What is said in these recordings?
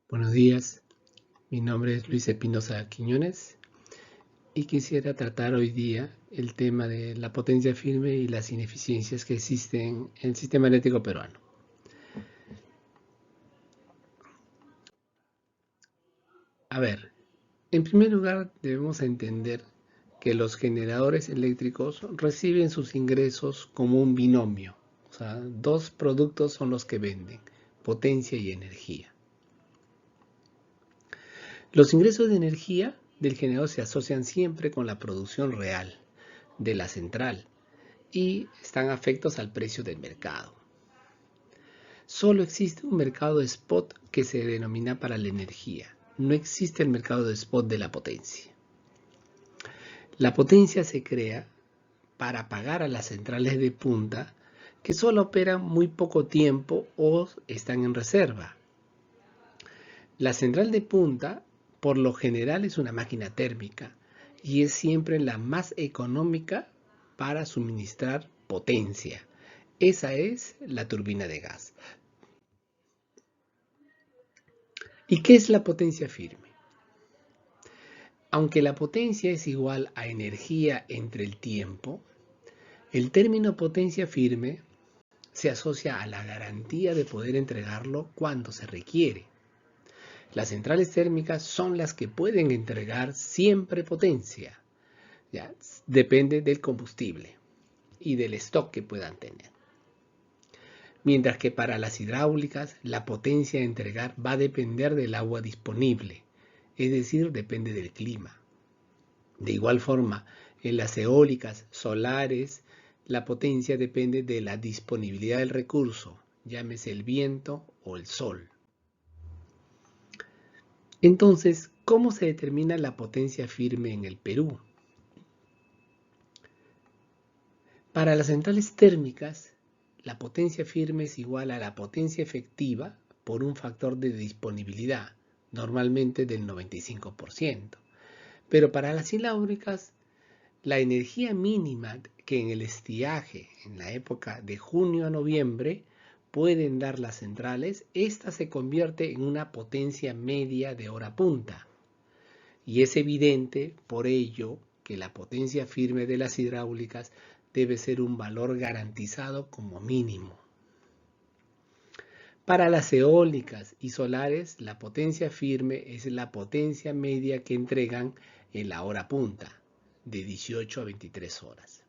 Buenos días, mi nombre es Luis Espinosa Quiñones y quisiera tratar hoy día el tema de la potencia firme y las ineficiencias que existen en el sistema eléctrico peruano. A ver, en primer lugar debemos entender que los generadores eléctricos reciben sus ingresos como un binomio, o sea, dos productos son los que venden, potencia y energía. Los ingresos de energía del generador se asocian siempre con la producción real de la central y están afectos al precio del mercado. Solo existe un mercado de spot que se denomina para la energía. No existe el mercado de spot de la potencia. La potencia se crea para pagar a las centrales de punta que solo operan muy poco tiempo o están en reserva. La central de punta por lo general es una máquina térmica y es siempre la más económica para suministrar potencia. Esa es la turbina de gas. ¿Y qué es la potencia firme? Aunque la potencia es igual a energía entre el tiempo, el término potencia firme se asocia a la garantía de poder entregarlo cuando se requiere. Las centrales térmicas son las que pueden entregar siempre potencia. ¿Ya? Depende del combustible y del stock que puedan tener. Mientras que para las hidráulicas la potencia a entregar va a depender del agua disponible, es decir, depende del clima. De igual forma, en las eólicas, solares, la potencia depende de la disponibilidad del recurso, llámese el viento o el sol. Entonces, ¿cómo se determina la potencia firme en el Perú? Para las centrales térmicas, la potencia firme es igual a la potencia efectiva por un factor de disponibilidad, normalmente del 95%. Pero para las hidráulicas, la energía mínima que en el estiaje, en la época de junio a noviembre, pueden dar las centrales, esta se convierte en una potencia media de hora punta. Y es evidente, por ello, que la potencia firme de las hidráulicas debe ser un valor garantizado como mínimo. Para las eólicas y solares, la potencia firme es la potencia media que entregan en la hora punta, de 18 a 23 horas.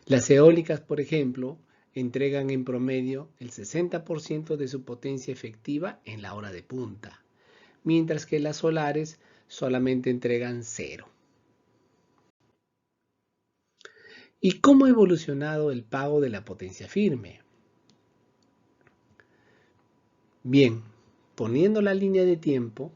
Las eólicas, por ejemplo, entregan en promedio el 60% de su potencia efectiva en la hora de punta, mientras que las solares solamente entregan 0. ¿Y cómo ha evolucionado el pago de la potencia firme? Bien, poniendo la línea de tiempo,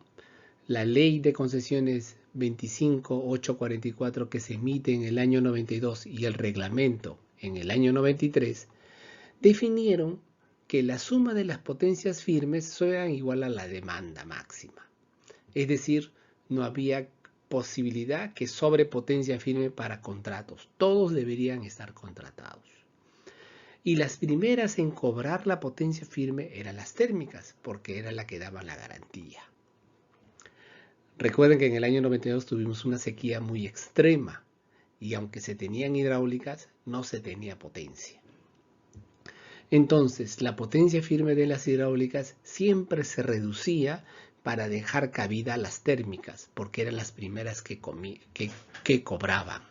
la ley de concesiones 25844 que se emite en el año 92 y el reglamento en el año 93 definieron que la suma de las potencias firmes sea igual a la demanda máxima. Es decir, no había posibilidad que sobre potencia firme para contratos. Todos deberían estar contratados. Y las primeras en cobrar la potencia firme eran las térmicas, porque era la que daba la garantía. Recuerden que en el año 92 tuvimos una sequía muy extrema y aunque se tenían hidráulicas, no se tenía potencia. Entonces, la potencia firme de las hidráulicas siempre se reducía para dejar cabida a las térmicas, porque eran las primeras que cobraban.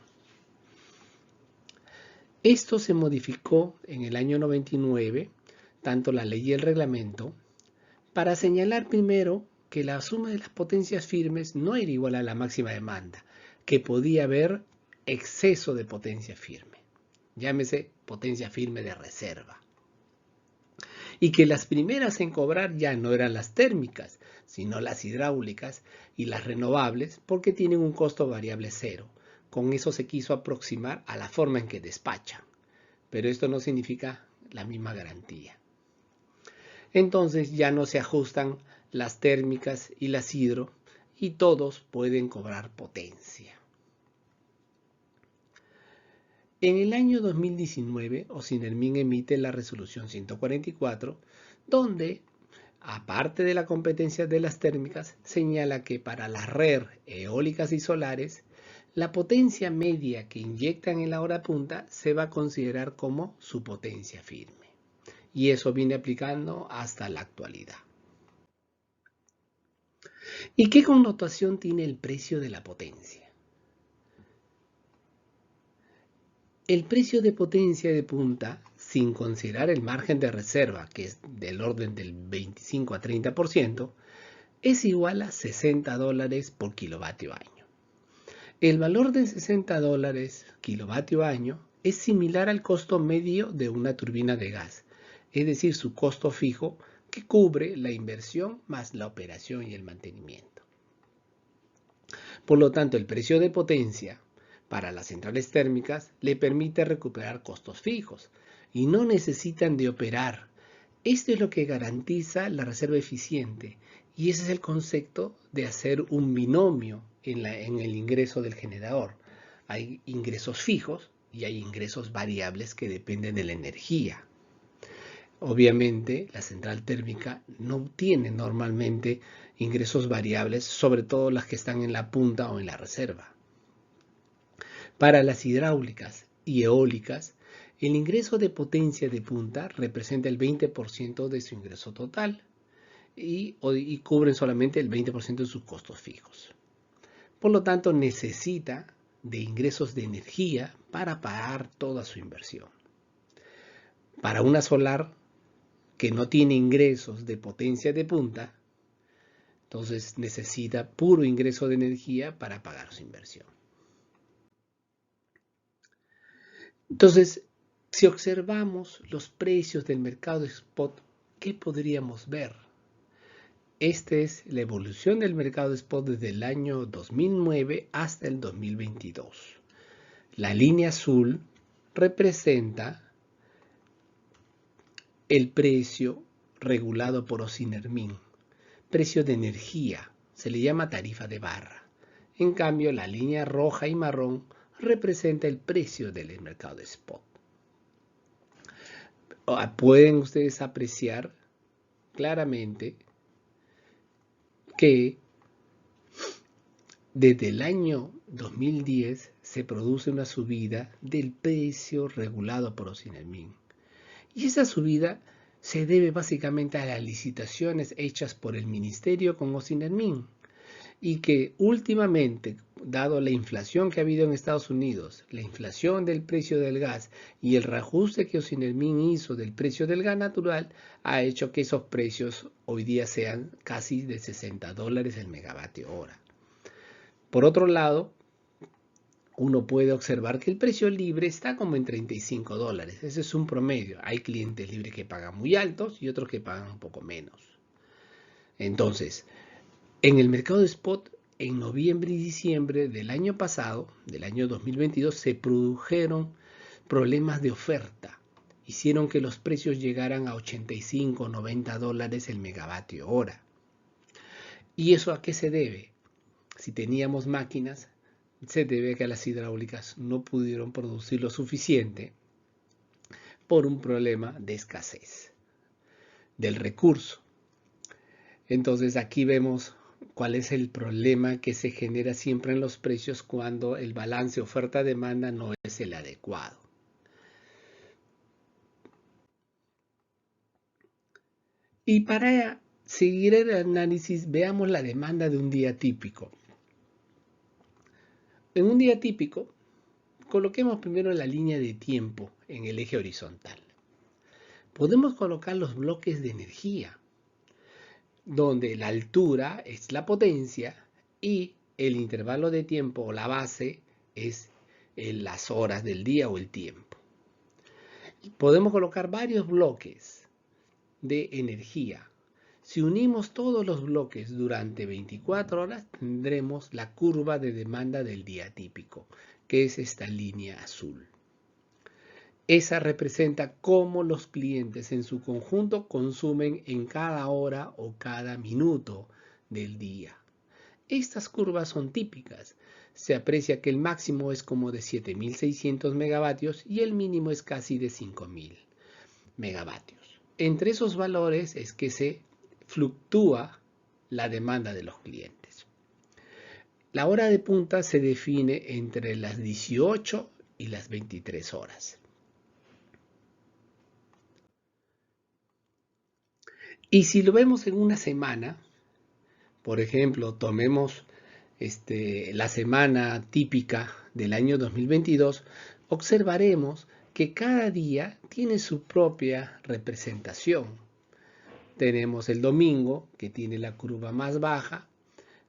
Esto se modificó en el año 99, tanto la ley y el reglamento, para señalar primero que la suma de las potencias firmes no era igual a la máxima demanda, que podía haber exceso de potencia firme, llámese potencia firme de reserva. Y que las primeras en cobrar ya no eran las térmicas, sino las hidráulicas y las renovables, porque tienen un costo variable cero. Con eso se quiso aproximar a la forma en que despachan, pero esto no significa la misma garantía. Entonces ya no se ajustan las térmicas y las hidro y todos pueden cobrar potencia. En el año 2019, Osinermin emite la resolución 144, donde aparte de la competencia de las térmicas, señala que para las RER eólicas y solares, la potencia media que inyectan en la hora punta se va a considerar como su potencia firme. Y eso viene aplicando hasta la actualidad. ¿Y qué connotación tiene el precio de la potencia? El precio de potencia de punta, sin considerar el margen de reserva, que es del orden del 25 a 30%, es igual a $60 por kilovatio año. El valor de $60 kilovatio año es similar al costo medio de una turbina de gas, es decir, su costo fijo que cubre la inversión más la operación y el mantenimiento. Por lo tanto, el precio de potencia para las centrales térmicas le permite recuperar costos fijos y no necesitan de operar. Esto es lo que garantiza la reserva eficiente y ese es el concepto de hacer un binomio en el ingreso del generador. Hay ingresos fijos y hay ingresos variables que dependen de la energía. Obviamente, la central térmica no tiene normalmente ingresos variables, sobre todo las que están en la punta o en la reserva. Para las hidráulicas y eólicas, el ingreso de potencia de punta representa el 20% de su ingreso total y cubren solamente el 20% de sus costos fijos. Por lo tanto, necesita de ingresos de energía para pagar toda su inversión. Para una solar que no tiene ingresos de potencia de punta, entonces necesita puro ingreso de energía para pagar su inversión. Entonces, si observamos los precios del mercado de spot, ¿qué podríamos ver? Esta es la evolución del mercado de spot desde el año 2009 hasta el 2022. La línea azul representa el precio regulado por Osinermin, precio de energía, se le llama tarifa de barra. En cambio, la línea roja y marrón representa el precio del mercado de spot. Pueden ustedes apreciar claramente que desde el año 2010 se produce una subida del precio regulado por Osinermin. Y esa subida se debe básicamente a las licitaciones hechas por el ministerio con Osinermin y que últimamente, dado la inflación que ha habido en Estados Unidos, la inflación del precio del gas y el reajuste que Osinermin hizo del precio del gas natural, ha hecho que esos precios hoy día sean casi de $60 el megavatio hora. Por otro lado, uno puede observar que el precio libre está como en $35. Ese es un promedio. Hay clientes libres que pagan muy altos y otros que pagan un poco menos. Entonces, en el mercado de spot, en noviembre y diciembre del año pasado, del año 2022, se produjeron problemas de oferta. Hicieron que los precios llegaran a $85 o $90 el megavatio hora. ¿Y eso a qué se debe? Si teníamos máquinas, se debe a que las hidráulicas no pudieron producir lo suficiente por un problema de escasez del recurso. Entonces aquí vemos cuál es el problema que se genera siempre en los precios cuando el balance oferta-demanda no es el adecuado. Y para seguir el análisis, veamos la demanda de un día típico. En un día típico, coloquemos primero la línea de tiempo en el eje horizontal. Podemos colocar los bloques de energía, donde la altura es la potencia y el intervalo de tiempo o la base es las horas del día o el tiempo. Podemos colocar varios bloques de energía. Si unimos todos los bloques durante 24 horas, tendremos la curva de demanda del día típico, que es esta línea azul. Esa representa cómo los clientes en su conjunto consumen en cada hora o cada minuto del día. Estas curvas son típicas. Se aprecia que el máximo es como de 7.600 megavatios y el mínimo es casi de 5.000 megavatios. Entre esos valores es que se fluctúa la demanda de los clientes. La hora de punta se define entre las 18 y las 23 horas. Y si lo vemos en una semana, por ejemplo, tomemos la semana típica del año 2022, observaremos que cada día tiene su propia representación. Tenemos el domingo, que tiene la curva más baja,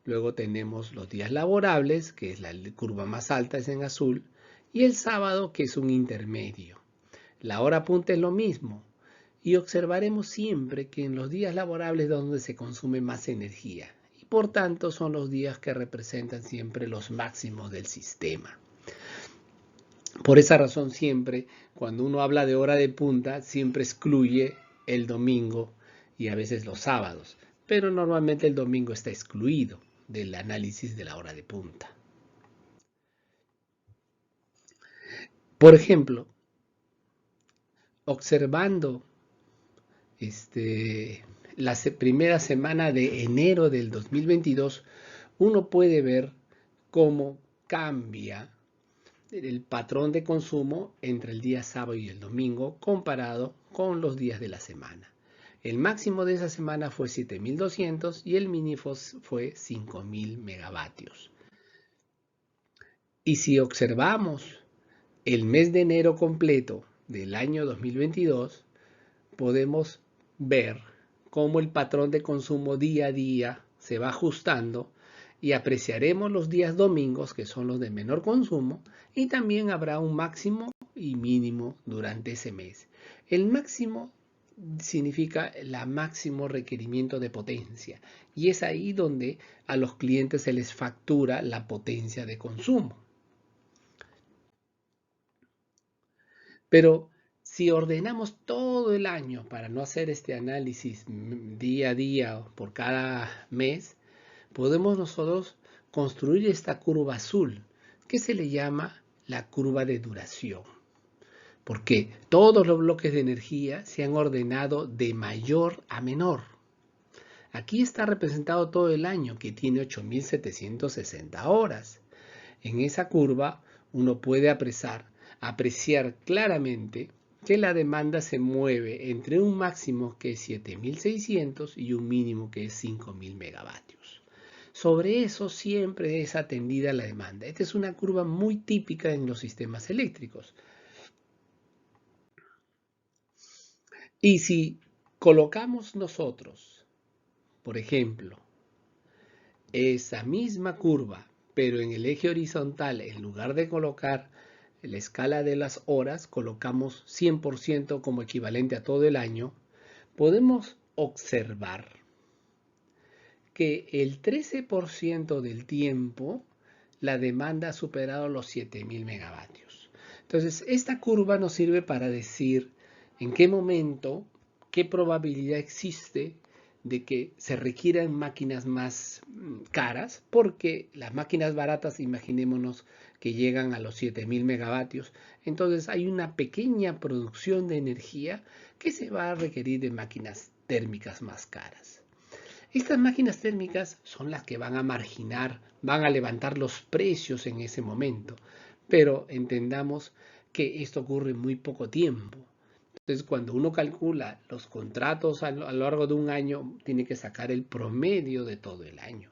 luego tenemos los días laborables, que es la curva más alta, es en azul, y el sábado, que es un intermedio. La hora punta es lo mismo, y observaremos siempre que en los días laborables es donde se consume más energía, y por tanto son los días que representan siempre los máximos del sistema. Por esa razón siempre, cuando uno habla de hora de punta, siempre excluye el domingo y a veces los sábados, pero normalmente el domingo está excluido del análisis de la hora de punta. Por ejemplo, observando la primera semana de enero del 2022, uno puede ver cómo cambia el patrón de consumo entre el día sábado y el domingo comparado con los días de la semana. El máximo de esa semana fue 7.200 y el mínimo fue 5.000 megavatios. Y si observamos el mes de enero completo del año 2022, podemos ver cómo el patrón de consumo día a día se va ajustando y apreciaremos los días domingos, que son los de menor consumo, y también habrá un máximo y mínimo durante ese mes. El máximo significa el máximo requerimiento de potencia, y es ahí donde a los clientes se les factura la potencia de consumo. Pero si ordenamos todo el año para no hacer este análisis día a día por cada mes, podemos nosotros construir esta curva azul, que se le llama la curva de duración, porque todos los bloques de energía se han ordenado de mayor a menor. Aquí está representado todo el año, que tiene 8.760 horas. En esa curva uno puede apreciar claramente que la demanda se mueve entre un máximo que es 7.600 y un mínimo que es 5.000 megavatios. Sobre eso siempre es atendida la demanda. Esta es una curva muy típica en los sistemas eléctricos. Y si colocamos nosotros, por ejemplo, esa misma curva, pero en el eje horizontal, en lugar de colocar la escala de las horas, colocamos 100% como equivalente a todo el año, podemos observar que el 13% del tiempo la demanda ha superado los 7.000 megavatios. Entonces, esta curva nos sirve para decir en qué momento, qué probabilidad existe de que se requieran máquinas más caras, porque las máquinas baratas, imaginémonos que llegan a los 7.000 megavatios, entonces hay una pequeña producción de energía que se va a requerir de máquinas térmicas más caras. Estas máquinas térmicas son las que van a marginar, van a levantar los precios en ese momento, pero entendamos que esto ocurre en muy poco tiempo. Entonces, cuando uno calcula los contratos a lo largo de un año, tiene que sacar el promedio de todo el año.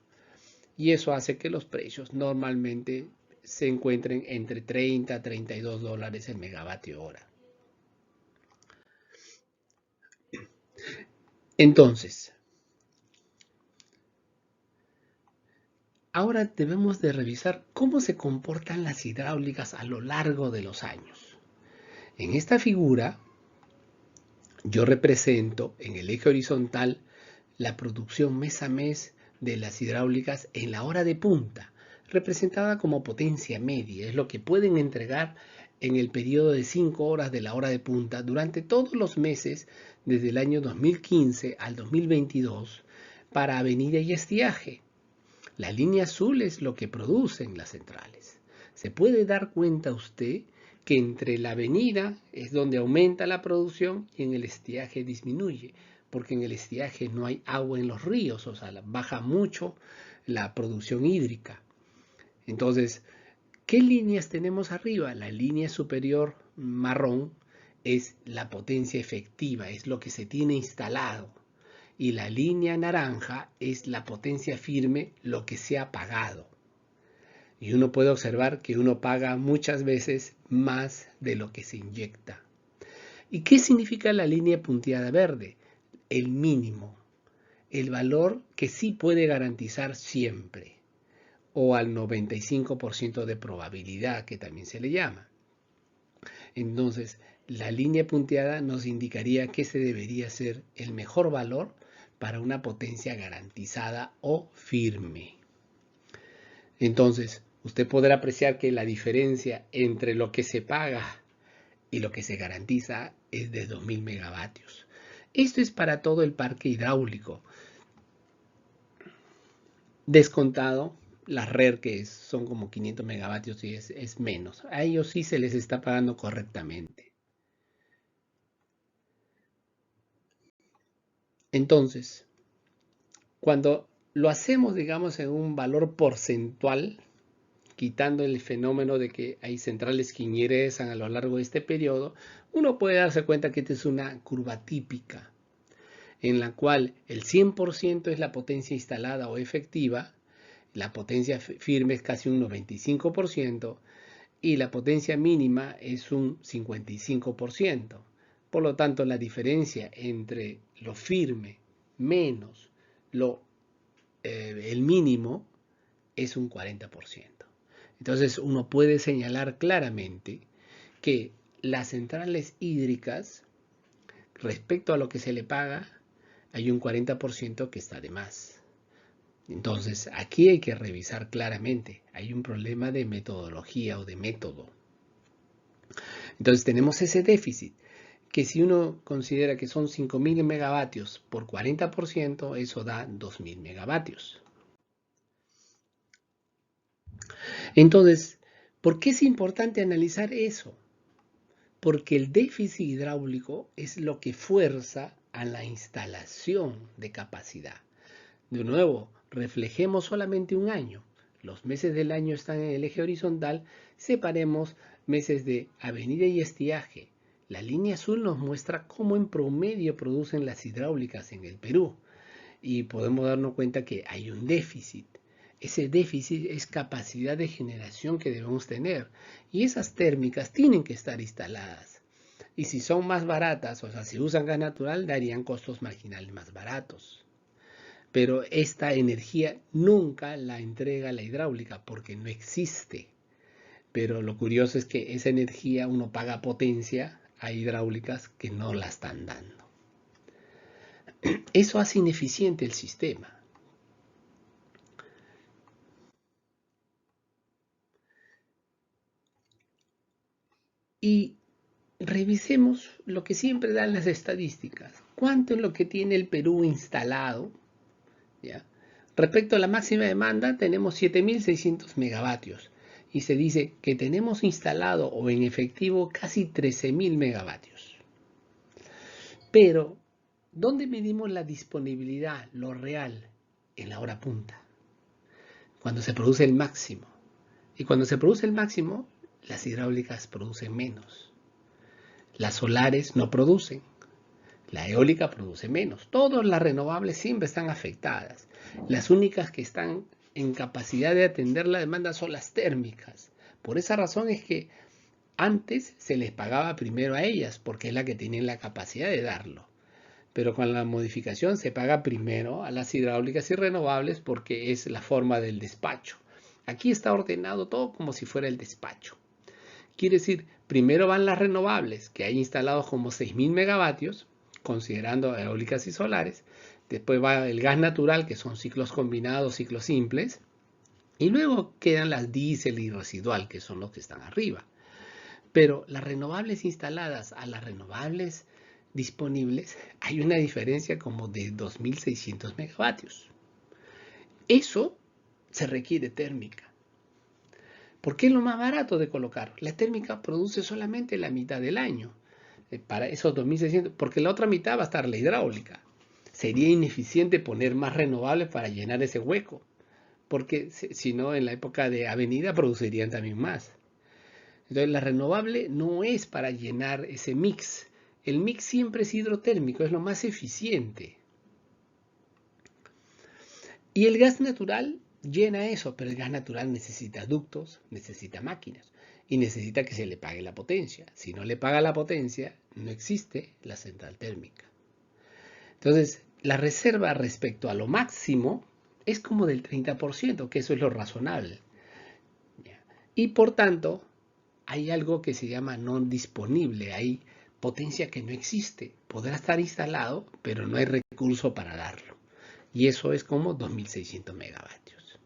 Y eso hace que los precios normalmente se encuentren entre 30 a 32 dólares el megavatio hora. Entonces, ahora debemos de revisar cómo se comportan las hidráulicas a lo largo de los años. En esta figura, yo represento en el eje horizontal la producción mes a mes de las hidráulicas en la hora de punta, representada como potencia media, es lo que pueden entregar en el periodo de 5 horas de la hora de punta durante todos los meses desde el año 2015 al 2022 para avenida y estiaje. La línea azul es lo que producen las centrales. Se puede dar cuenta usted que entre la avenida es donde aumenta la producción y en el estiaje disminuye. porque en el estiaje no hay agua en los ríos, o sea, baja mucho la producción hídrica. Entonces, ¿qué líneas tenemos arriba? La línea superior marrón es la potencia efectiva, es lo que se tiene instalado. Y la línea naranja es la potencia firme, lo que se ha pagado. Y uno puede observar que uno paga muchas veces más de lo que se inyecta. ¿Y qué significa la línea punteada verde? El mínimo, el valor que sí puede garantizar siempre, o al 95% de probabilidad, que también se le llama. Entonces, la línea punteada nos indicaría que ese debería ser el mejor valor para una potencia garantizada o firme. Entonces, usted podrá apreciar que la diferencia entre lo que se paga y lo que se garantiza es de 2000 megavatios. Esto es para todo el parque hidráulico, descontado la RER, que son como 500 megavatios y es menos. A ellos sí se les está pagando correctamente. Entonces, cuando lo hacemos, digamos, en un valor porcentual, quitando el fenómeno de que hay centrales que ingresan a lo largo de este periodo, uno puede darse cuenta que esta es una curva típica, en la cual el 100% es la potencia instalada o efectiva, la potencia firme es casi un 95% y la potencia mínima es un 55%. Por lo tanto, la diferencia entre lo firme menos el mínimo es un 40%. Entonces uno puede señalar claramente que las centrales hídricas, respecto a lo que se le paga, hay un 40% que está de más. Entonces aquí hay que revisar claramente, hay un problema de metodología o de método. Entonces tenemos ese déficit, que si uno considera que son 5000 megavatios por 40%, eso da 2000 megavatios. Entonces, ¿por qué es importante analizar eso? Porque el déficit hidráulico es lo que fuerza a la instalación de capacidad. De nuevo, reflejemos solamente un año. Los meses del año están en el eje horizontal, separemos meses de avenida y estiaje. La línea azul nos muestra cómo en promedio producen las hidráulicas en el Perú y podemos darnos cuenta que hay un déficit. Ese déficit es capacidad de generación que debemos tener y esas térmicas tienen que estar instaladas. Y si son más baratas, o sea, si usan gas natural, darían costos marginales más baratos. Pero esta energía nunca la entrega la hidráulica porque no existe. Pero lo curioso es que esa energía uno paga potencia a hidráulicas que no la están dando. Eso hace ineficiente el sistema. Y revisemos lo que siempre dan las estadísticas. ¿Cuánto es lo que tiene el Perú instalado? ¿Ya? Respecto a la máxima demanda, tenemos 7600 megavatios. Y se dice que tenemos instalado o en efectivo casi 13000 megavatios. Pero, ¿dónde medimos la disponibilidad, lo real? En la hora punta, cuando se produce el máximo. Y cuando se produce el máximo, las hidráulicas producen menos. Las solares no producen. La eólica produce menos. Todas las renovables siempre están afectadas. Las únicas que están en capacidad de atender la demanda son las térmicas. Por esa razón es que antes se les pagaba primero a ellas, porque es la que tienen la capacidad de darlo. Pero con la modificación se paga primero a las hidráulicas y renovables porque es la forma del despacho. Aquí está ordenado todo como si fuera el despacho. Quiere decir, primero van las renovables, que hay instalados como 6000 megavatios, considerando eólicas y solares. Después va el gas natural, que son ciclos combinados, ciclos simples. Y luego quedan las diésel y residual, que son los que están arriba. Pero las renovables instaladas a las renovables disponibles, hay una diferencia como de 2600 megavatios. Eso se requiere térmica. ¿Por qué es lo más barato de colocar? La térmica produce solamente la mitad del año. Para esos 2600, porque la otra mitad va a estar la hidráulica. sería ineficiente poner más renovables para llenar ese hueco, porque si no, en la época de avenida producirían también más. Entonces, la renovable no es para llenar ese mix. El mix siempre es hidrotérmico, es lo más eficiente. Y el gas natural llena eso, pero el gas natural necesita ductos, necesita máquinas y necesita que se le pague la potencia. Si no le paga la potencia, no existe la central térmica. Entonces, la reserva respecto a lo máximo es como del 30%, que eso es lo razonable. Y por tanto, hay algo que se llama no disponible, hay potencia que no existe. Podrá estar instalado, pero no hay recurso para darlo. Y eso es como 2600 megavatios.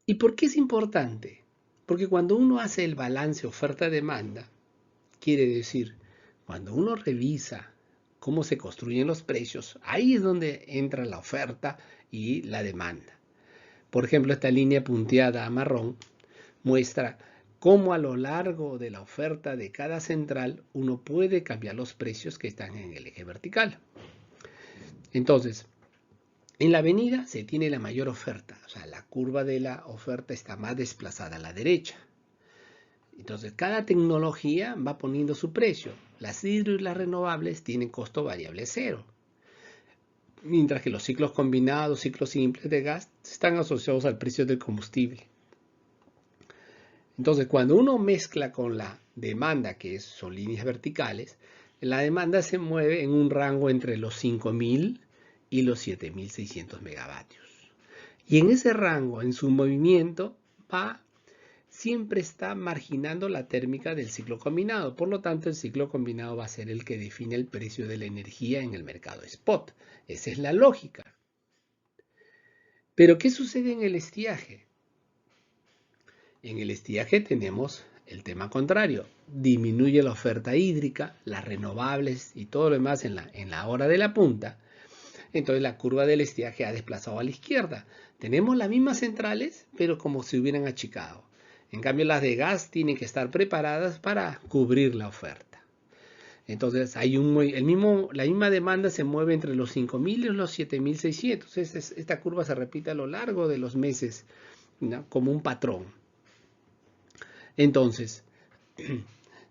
¿Y por qué es importante? Porque cuando uno hace el balance oferta-demanda, quiere decir, cuando uno revisa cómo se construyen los precios, ahí es donde entra la oferta y la demanda. Por ejemplo, esta línea punteada a marrón muestra cómo a lo largo de la oferta de cada central uno puede cambiar los precios que están en el eje vertical. Entonces, en la avenida se tiene la mayor oferta, o sea, la curva de la oferta está más desplazada a la derecha. Entonces, cada tecnología va poniendo su precio. Las hidro y las renovables tienen costo variable cero, mientras que los ciclos combinados, ciclos simples de gas, están asociados al precio del combustible. Entonces, cuando uno mezcla con la demanda, que son líneas verticales, la demanda se mueve en un rango entre los 5000 y los 7600 megavatios. Y en ese rango, en su movimiento, siempre está marginando la térmica del ciclo combinado. Por lo tanto, el ciclo combinado va a ser el que define el precio de la energía en el mercado spot. Esa es la lógica. Pero, ¿qué sucede en el estiaje? En el estiaje tenemos el tema contrario. Disminuye la oferta hídrica, las renovables y todo lo demás en la hora de la punta. Entonces la curva del estiaje ha desplazado a la izquierda. Tenemos las mismas centrales, pero como si hubieran achicado. En cambio, las de gas tienen que estar preparadas para cubrir la oferta. Entonces, la misma demanda se mueve entre los 5000 y los 7600. Esta curva se repite a lo largo de los meses, ¿no? Como un patrón. Entonces,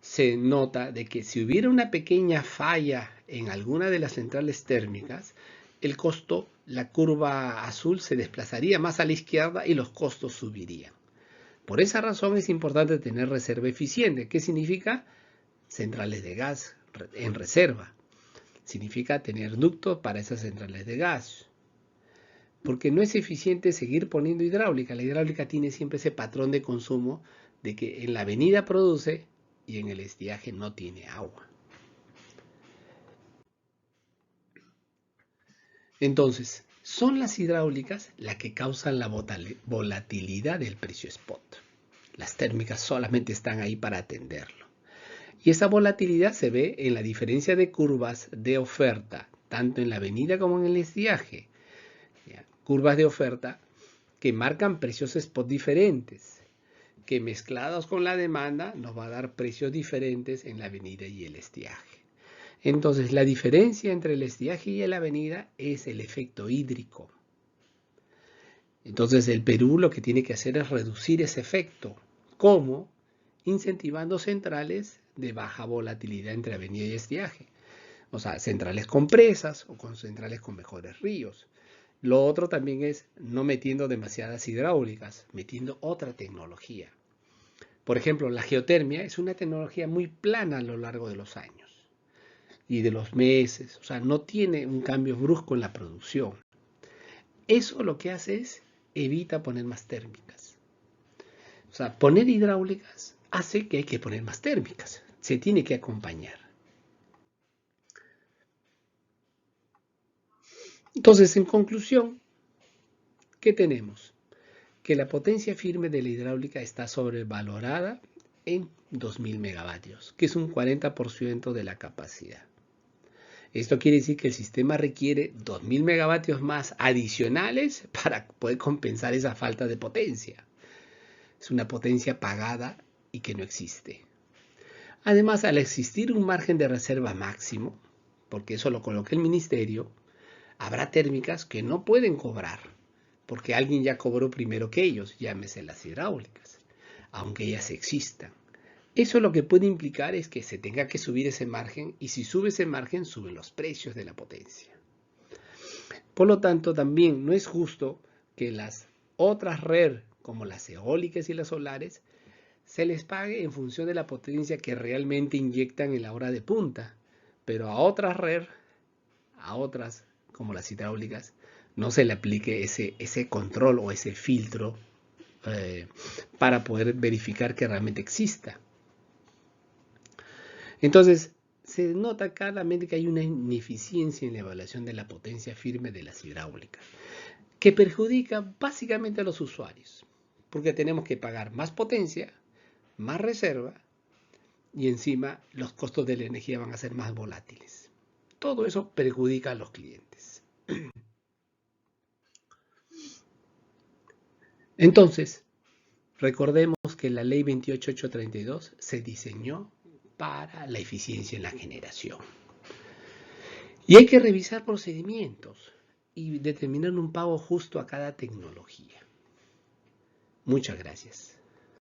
se nota de que si hubiera una pequeña falla en alguna de las centrales térmicas, el costo, la curva azul se desplazaría más a la izquierda y los costos subirían. Por esa razón es importante tener reserva eficiente. ¿Qué significa? Centrales de gas en reserva. Significa tener ductos para esas centrales de gas. Porque no es eficiente seguir poniendo hidráulica. La hidráulica tiene siempre ese patrón de consumo de que en la avenida produce y en el estiaje no tiene agua. Entonces, son las hidráulicas las que causan la volatilidad del precio spot. Las térmicas solamente están ahí para atenderlo. Y esa volatilidad se ve en la diferencia de curvas de oferta, tanto en la avenida como en el estiaje. Curvas de oferta que marcan precios spot diferentes, que mezclados con la demanda nos va a dar precios diferentes en la avenida y el estiaje. Entonces, la diferencia entre el estiaje y la avenida es el efecto hídrico. Entonces, el Perú lo que tiene que hacer es reducir ese efecto. ¿Cómo? Incentivando centrales de baja volatilidad entre avenida y estiaje. O sea, centrales con presas o con centrales con mejores ríos. Lo otro también es no metiendo demasiadas hidráulicas, metiendo otra tecnología. Por ejemplo, la geotermia es una tecnología muy plana a lo largo de los años y de los meses. O sea, no tiene un cambio brusco en la producción. Eso lo que hace es evita poner más térmicas. O sea, poner hidráulicas hace que hay que poner más térmicas. Se tiene que acompañar. Entonces, en conclusión, ¿qué tenemos? Que la potencia firme de la hidráulica está sobrevalorada en 2000 megavatios, que es un 40% de la capacidad. Esto quiere decir que el sistema requiere 2000 megavatios más adicionales para poder compensar esa falta de potencia. Es una potencia pagada y que no existe. Además, al existir un margen de reserva máximo, porque eso lo coloca el ministerio, habrá térmicas que no pueden cobrar, porque alguien ya cobró primero que ellos, llámese las hidráulicas, aunque ellas existan. Eso lo que puede implicar es que se tenga que subir ese margen, y si sube ese margen, suben los precios de la potencia. Por lo tanto, también no es justo que las otras RER, como las eólicas y las solares, se les pague en función de la potencia que realmente inyectan en la hora de punta, pero a otras RER, a otras como las hidráulicas, no se le aplique ese control o ese filtro para poder verificar que realmente exista. Entonces, se nota claramente que hay una ineficiencia en la evaluación de la potencia firme de las hidráulicas, que perjudica básicamente a los usuarios, porque tenemos que pagar más potencia, más reserva, y encima los costos de la energía van a ser más volátiles. Todo eso perjudica a los clientes. Entonces, recordemos que la ley 28832 se diseñó para la eficiencia en la generación. Y hay que revisar procedimientos y determinar un pago justo a cada tecnología. Muchas gracias.